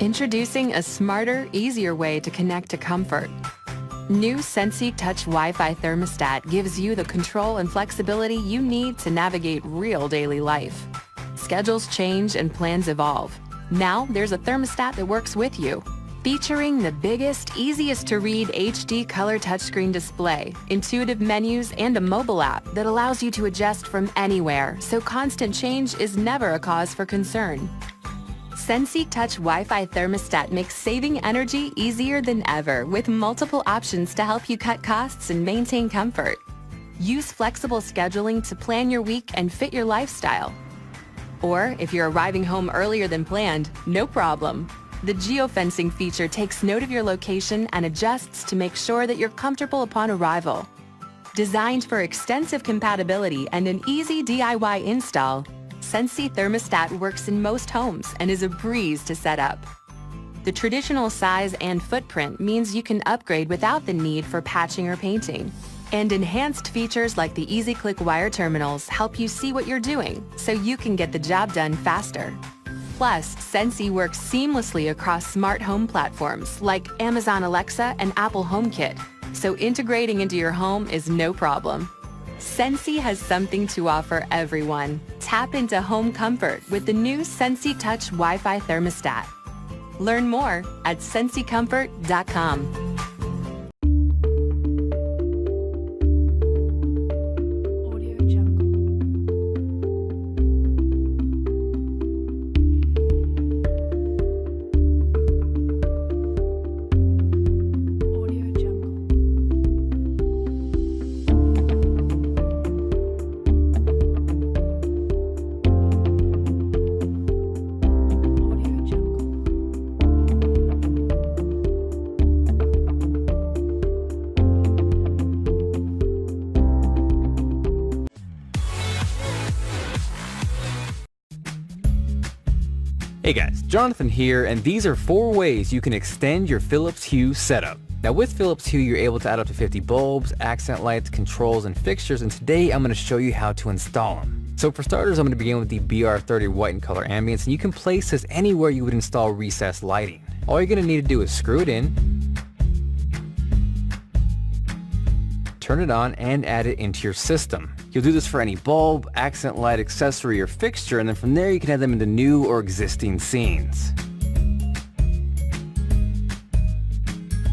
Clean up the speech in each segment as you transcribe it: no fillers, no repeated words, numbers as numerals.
Introducing a smarter, easier way to connect to comfort. New Sensi Touch Wi-Fi Thermostat gives you the control and flexibility you need to navigate real daily life. Schedules change and plans evolve. Now there's a thermostat that works with you. Featuring the biggest, easiest to read HD color touchscreen display, intuitive menus, and a mobile app that allows you to adjust from anywhere, so constant change is never a cause for concern. Sensi Touch Wi-Fi Thermostat makes saving energy easier than ever with multiple options to help you cut costs and maintain comfort. Use flexible scheduling to plan your week and fit your lifestyle. Or if you're arriving home earlier than planned, no problem. The geofencing feature takes note of your location and adjusts to make sure that you're comfortable upon arrival. Designed for extensive compatibility and an easy DIY install, Sensi Thermostat works in most homes and is a breeze to set up. The traditional size and footprint means you can upgrade without the need for patching or painting. And enhanced features like the EasyClick wire terminals help you see what you're doing, so you can get the job done faster. Plus, Sensi works seamlessly across smart home platforms like Amazon Alexa and Apple HomeKit, so integrating into your home is no problem. Sensi has something to offer everyone. Tap into home comfort with the new Sensi Touch Wi-Fi Thermostat. Learn more at sensicomfort.com. Hey guys, Jonathan here, and these are 4 ways you can extend your Philips Hue setup. Now with Philips Hue, you're able to add up to 50 bulbs, accent lights, controls, and fixtures, and today I'm going to show you how to install them. So for starters, I'm going to begin with the BR30 white and color ambience, and you can place this anywhere you would install recessed lighting. All you're going to need to do is screw it in, turn it on, and add it into your system. You'll do this for any bulb, accent light, accessory, or fixture, and then from there you can add them into new or existing scenes.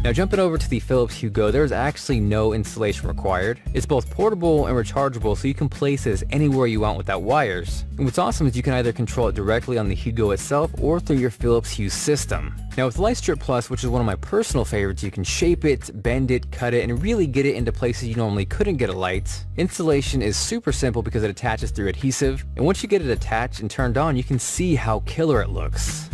Now jumping over to the Philips Hue Go, there's actually no installation required. It's both portable and rechargeable, so you can place this anywhere you want without wires. And what's awesome is you can either control it directly on the Hue Go itself or through your Philips Hue system. Now with Light Strip Plus, which is one of my personal favorites, you can shape it, bend it, cut it, and really get it into places you normally couldn't get a light. Installation is super simple because it attaches through adhesive, and once you get it attached and turned on, you can see how killer it looks.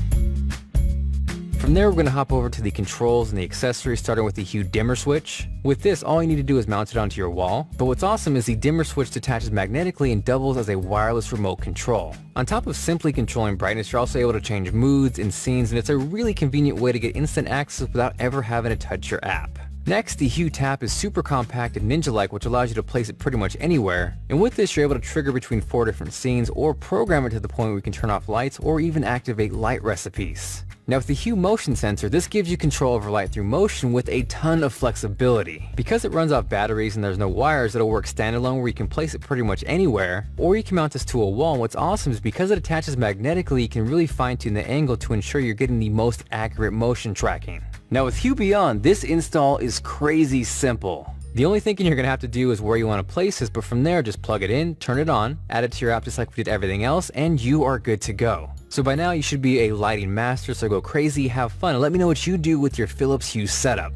From there, we're going to hop over to the controls and the accessories, starting with the Hue dimmer switch. With this, all you need to do is mount it onto your wall, but what's awesome is the dimmer switch detaches magnetically and doubles as a wireless remote control. On top of simply controlling brightness, you're also able to change moods and scenes, and it's a really convenient way to get instant access without ever having to touch your app. Next, the Hue Tap is super compact and ninja-like, which allows you to place it pretty much anywhere. And with this, you're able to trigger between 4 different scenes or program it to the point where you can turn off lights or even activate light recipes. Now with the Hue Motion Sensor, this gives you control over light through motion with a ton of flexibility. Because it runs off batteries and there's no wires, it'll work standalone where you can place it pretty much anywhere, or you can mount this to a wall. What's awesome is because it attaches magnetically, you can really fine-tune the angle to ensure you're getting the most accurate motion tracking. Now with Hue Beyond, this install is crazy simple. The only thinking you're going to have to do is where you want to place this, but from there just plug it in, turn it on, add it to your app just like we did everything else, and you are good to go. So by now you should be a lighting master, so go crazy, have fun, and let me know what you do with your Philips Hue setup.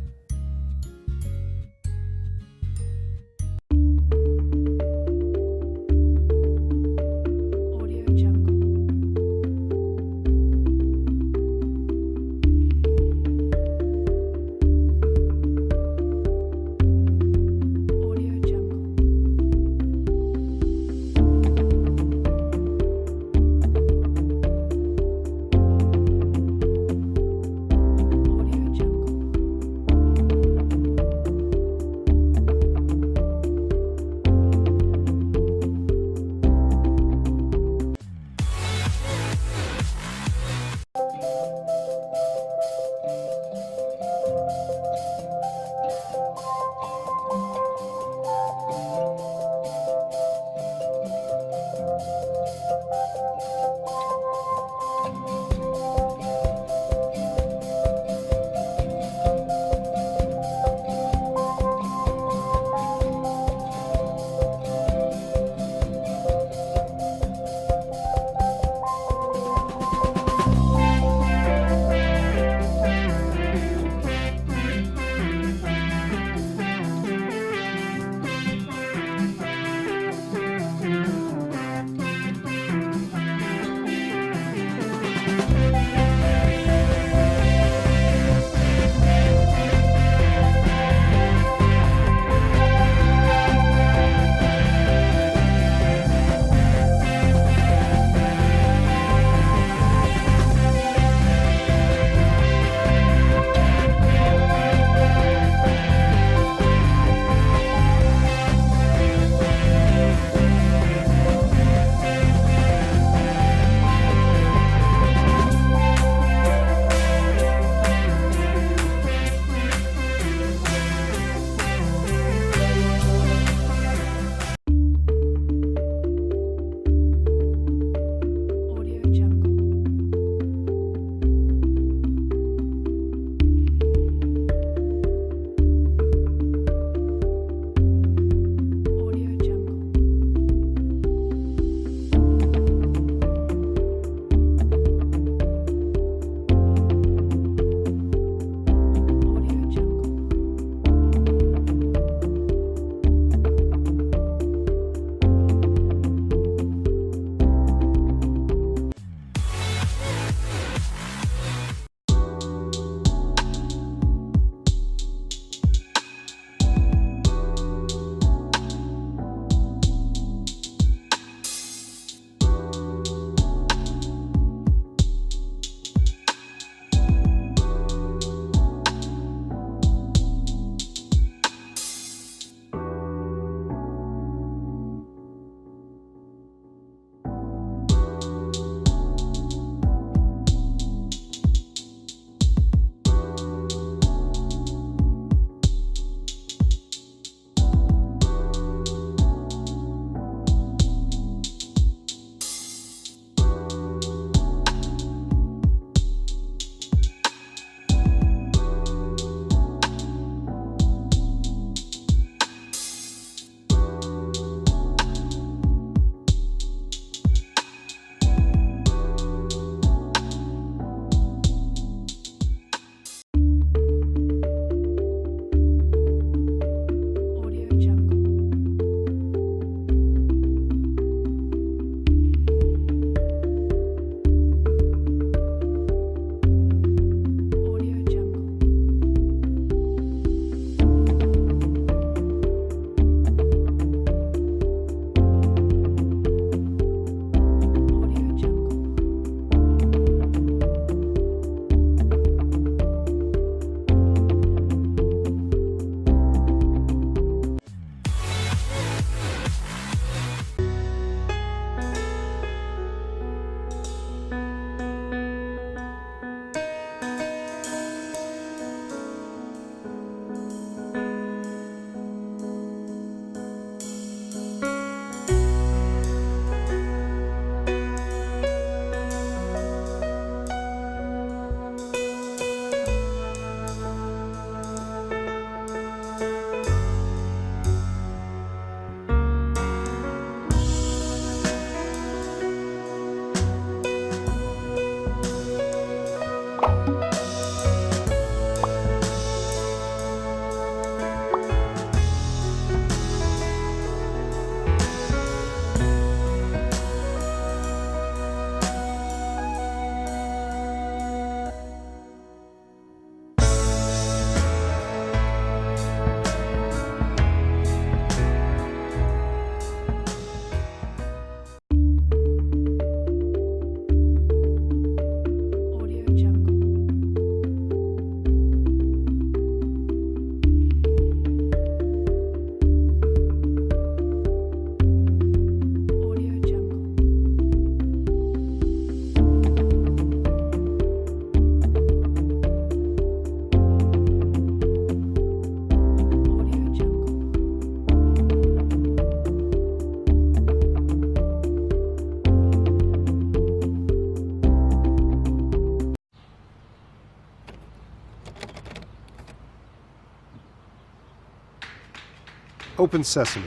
Open Sesame.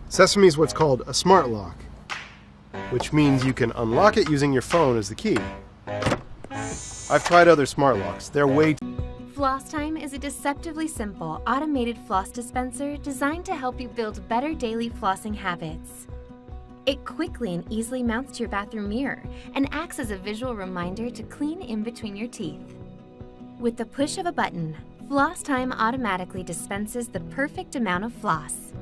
Sesame is what's called a smart lock, which means you can unlock it using your phone as the key. I've tried other smart locks. They're way Flosstime is a deceptively simple, automated floss dispenser designed to help you build better daily flossing habits. It quickly and easily mounts to your bathroom mirror and acts as a visual reminder to clean in between your teeth. With the push of a button, Flosstime automatically dispenses the perfect amount of floss.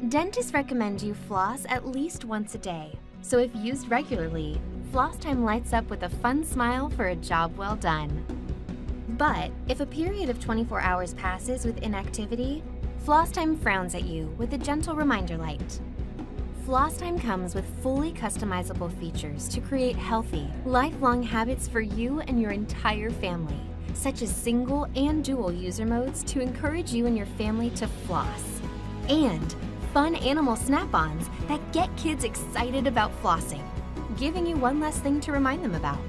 Dentists recommend you floss at least once a day, so if used regularly, Flosstime lights up with a fun smile for a job well done. But if a period of 24 hours passes with inactivity, Flosstime frowns at you with a gentle reminder light. Flosstime comes with fully customizable features to create healthy, lifelong habits for you and your entire family, such as single and dual user modes to encourage you and your family to floss, and fun animal snap-ons that get kids excited about flossing, giving you one less thing to remind them about.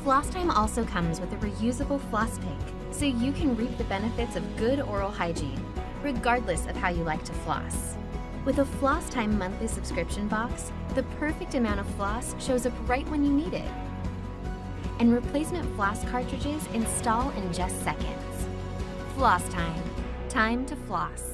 Flosstime also comes with a reusable floss pick, so you can reap the benefits of good oral hygiene, regardless of how you like to floss. With a Flosstime monthly subscription box, the perfect amount of floss shows up right when you need it. And replacement floss cartridges install in just seconds. Flosstime. Time to floss.